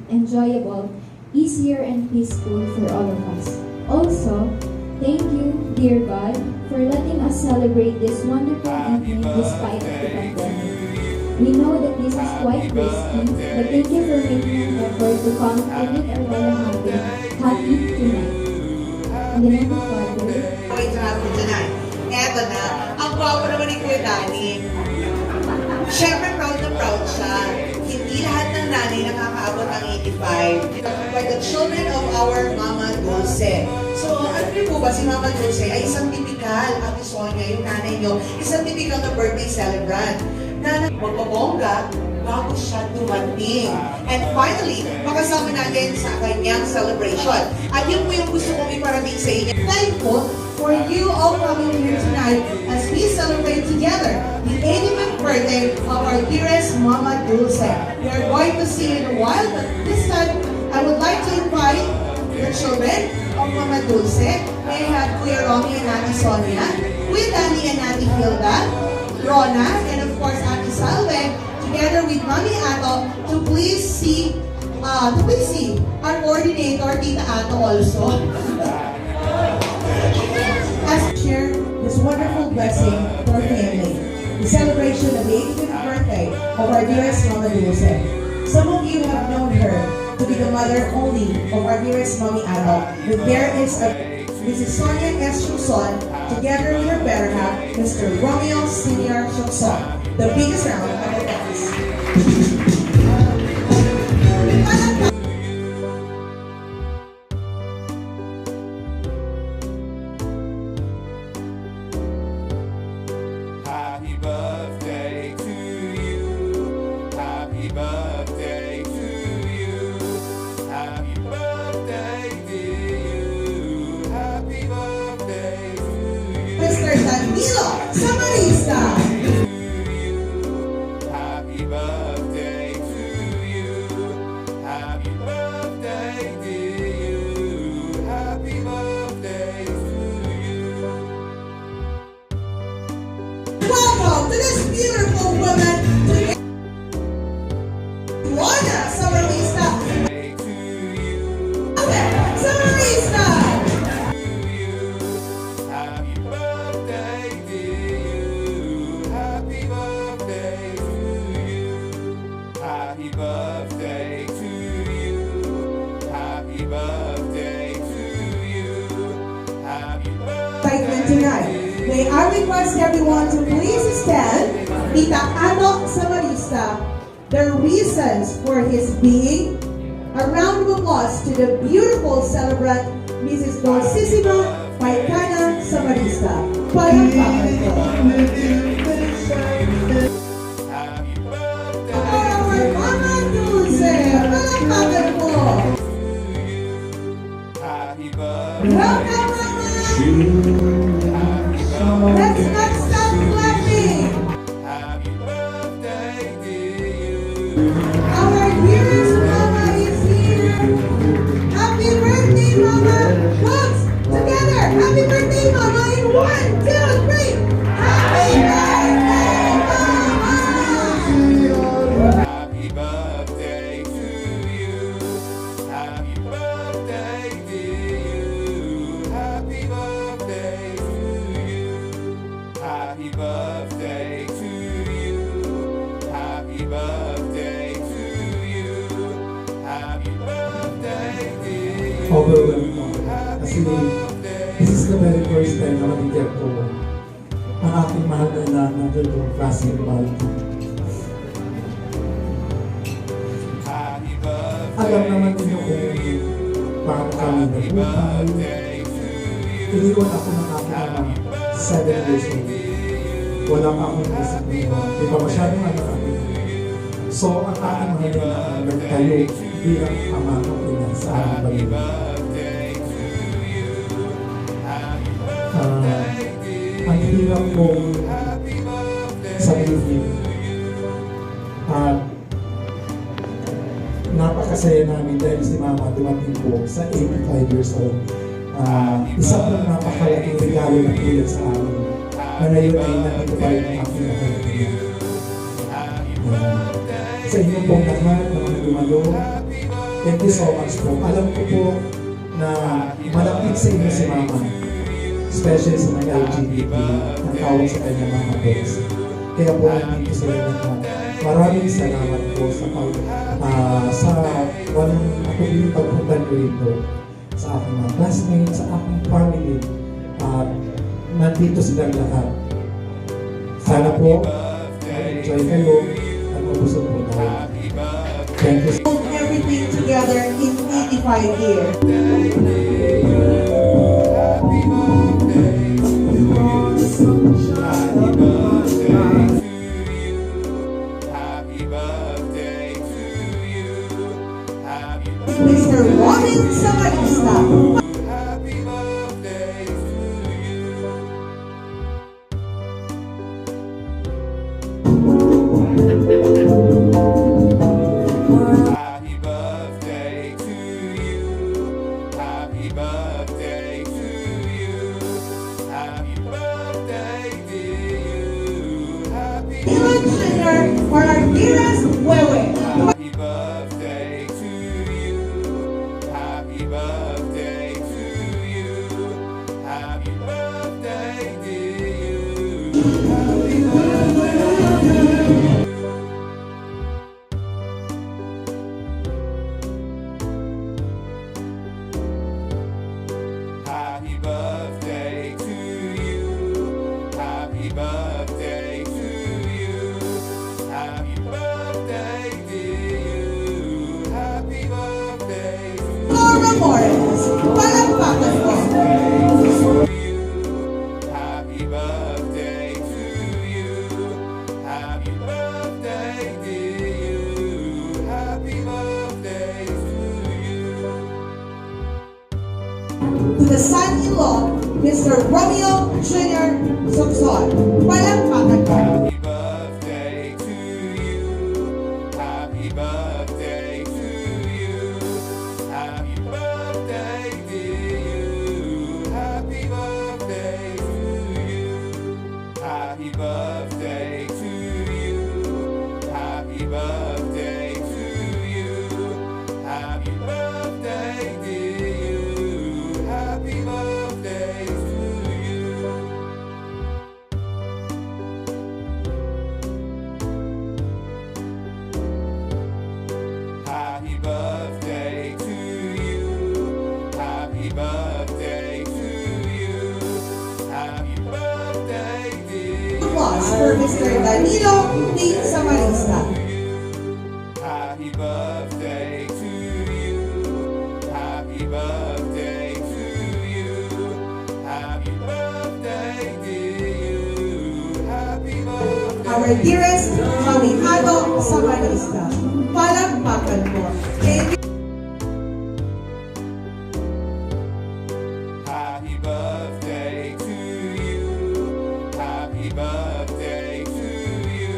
enjoyable, easier, and peaceful for all of us. Also, thank you, dear God, for letting us celebrate this wonderful evening despite of the pandemic. We know that this is quite risky, but thank you for making an effort to come and make our wedding happy tonight. In the name of Father. Wait natin tonight. Eto na, ang gwapo naman ni Kuya Danny. Siyempre proud na proud siya. Hindi lahat ng nanay nakakaabot ang 85. By the children of our Mama Dulce. So, ano niyo po ba si Mama Dulce ay isang tipikal, Ate Sonia, yung nanay niyo, isang tipikal na birthday celebrant na magpabongga bago siya dumating. And finally, makasama natin sa kanyang celebration. At yun po yung gusto kong iparating sa inyo. Thankful for you all coming here tonight as we celebrate together the 85th birthday of our dearest Mama Dulce. We are going to see you in a while, but this time, I would like to invite the children of Mama Dulce. May I have Kuya Romy and Ate Sonia, Kuya Danny and Ate Hilda, Rona, and of course Ate Salve, together with Mami Ato, to please see our coordinator, Tita Ato also. As we share this wonderful blessing for family, the celebration of the 85th birthday of our dearest Mama Dulce. Some of you have known her to be the mother only of our dearest Mommy Ato, but there is a Mrs. Sonia S. Chungson, together with her better half, Mr. Romeo Sr. Chungson. The biggest round of applause. Happy birthday to you. Happy birthday to you. Happy birthday to you. Happy birthday to you. Mr. Danilo Samarista. Happy birthday to you. Happy birthday to you. Happy birthday to you. Welcome to this beautiful woman, Rona Samarista. To you. Samarista. Happy birthday to you. Happy birthday to you. Happy birthday to you. Happy birthday to you. Happy Excitement tonight. May I request everyone to please stand. Tita Ato Samarista, the reasons for his being. A round of applause to the beautiful celebrant, Mrs. Dulcissima Paikana Samarista. Palakpakan po. Happy birthday Our Mama Dulce, palakpakan po. Happy birthday. Welcome, Mama. Let's not stop clapping. Happy birthday to you. Our dearest Mama is here. Happy birthday, Mama. Folks, together. Happy birthday, Mama. In 1, 2, 3. Happy birthday, Mama. Happy birthday to you. Happy birthday to you. Happy birthday to you. Happy birthday to you. Happy birthday to you. Happy birthday to you. Overwhelmed ako. Kasi this is the very first time na mabigyan ko ang aking mahal na anak ng ganitong klaseng party. Happy birthday. Alam naman din ako paano kami nabuhay. Iniwan ako ng aking anak 7 years old. Walang akong isip nito. Di ba masyadong anak kami. So, ang aking mahal na anak kayo bilang ama ng ina sa aming pamilya. Ang hirap kong sabihin at napakasaya namin dahil si Mama dumating po sa 85 years old. Isang napakalaking regalo na tulad sa amin na ngayon ay nandito pa rin ang aking nakakalimutan. Sa inyo pong lahat na mga dumalo, Thank you so much po. Alam ko po na malapit sa inyo si Mama. Especially sa mga LGBT, ang tawag sa kanya Mama Boys. Kaya po nandito sila na maraming salamat po sa walang matuloy pagpunta nyo rito sa aking mga classmates, sa aking family. At nandito silang lahat. Sana po enjoy kayo at mabusog po tayo. Thank you. Put everything together in 85 years. Mr. Robin sa Kamusta. For our dearest Wewe. Happy birthday to you. Happy birthday to you. Happy birthday to you. Happy birthday to you. Happy birthday to you. Happy birthday to you. Happy birthday to you. Laura Morales. Palakpakan po. Happy birthday to you. Happy birthday to you. Happy birthday to you. To the son-in-law, Mr. Romeo Jr. Sokson. Palakpakan po. Happy birthday to you. Happy birthday to you. Happy birthday to you. Happy birthday to you. Happy birthday to you. Happy birthday to you. Happy birthday to you. Happy birthday to you. Happy birthday to you. Happy birthday to you. Happy birthday to you. Applause for Mr. Danilo D. Samarista. Happy birthday to you. Happy birthday to you. Happy birthday to you. Happy birthday. Our dearest Kamihado Samarista. Palakpakan po. Thank you. Happy birthday to you. Happy birthday to you.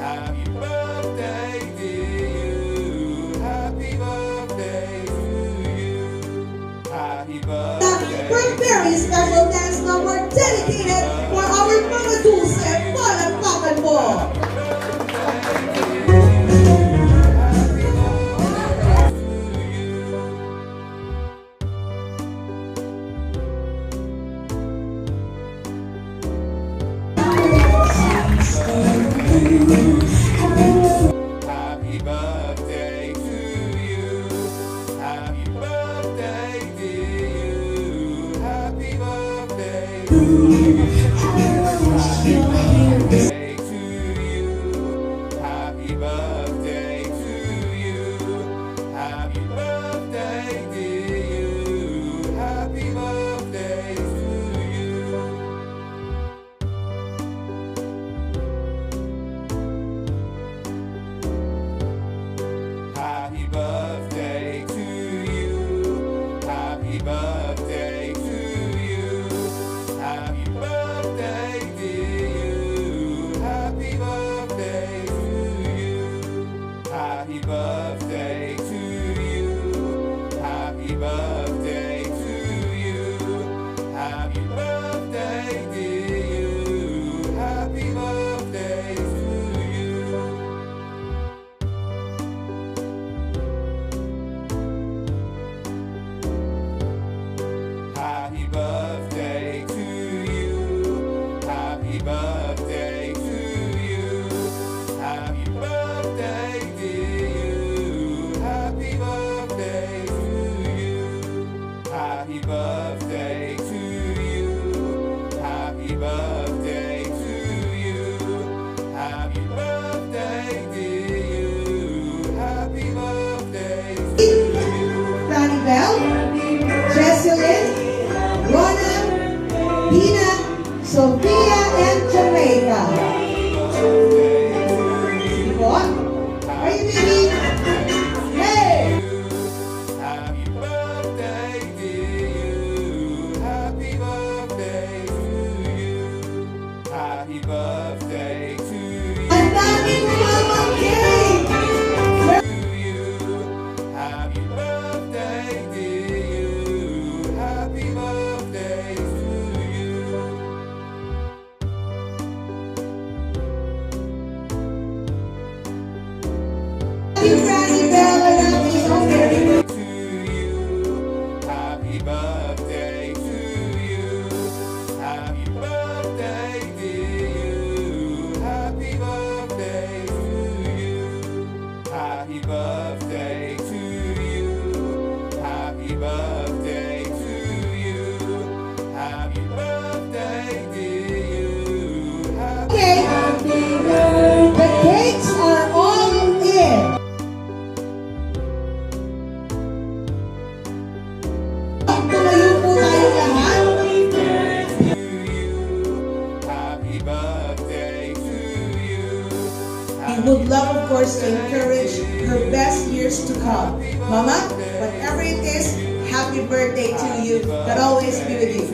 Happy birthday to you. Happy birthday to you. Happy birthday. For a very special dance number dedicated for our mga Dulce. Palakpakan po. Happy birthday to you. Happy birthday to you. Happy birthday to you. Happy birthday to you. Happy birthday to you. Happy birthday to you. Happy birthday to you. Happy birthday to you. Happy birthday to you. Happy birthday to you. Happy birthday to you. Happy birthday to you. Happy birthday to you. Happy birthday to you. Happy birthday to you. you, Granny Bella. That is so very good. to you. Happy birthday to you. Happy birthday to you. Happy birthday to you. Happy birthday to you. Happy birthday to you. Happy birthday to you. Okay, the cakes are all in. Tumayo po tayo lahat. Happy birthday to you. I would love, of course, to encourage her best years to come. Mama, whatever it is, happy birthday to you. God always be with you.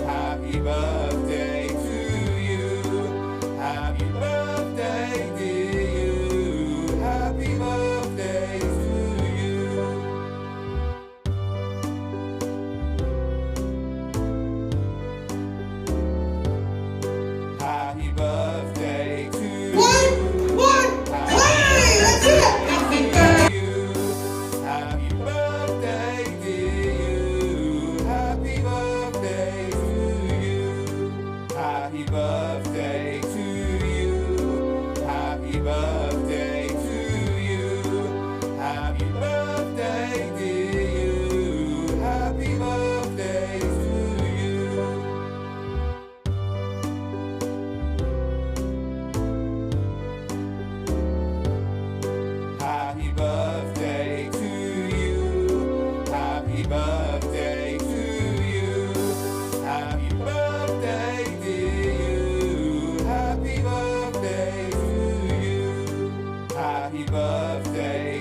Happy birthday to you. Happy birthday to you. Happy birthday to you. Happy birthday to you. One, hey, let's hear it. Happy birthday to you. Happy birthday to you. Happy birthday to you. Happy birthday to you. Happy birthday to you. Happy birthday to you. Happy birthday to you. Happy birthday to you. Happy birthday to you. Happy birthday to you. Happy birthday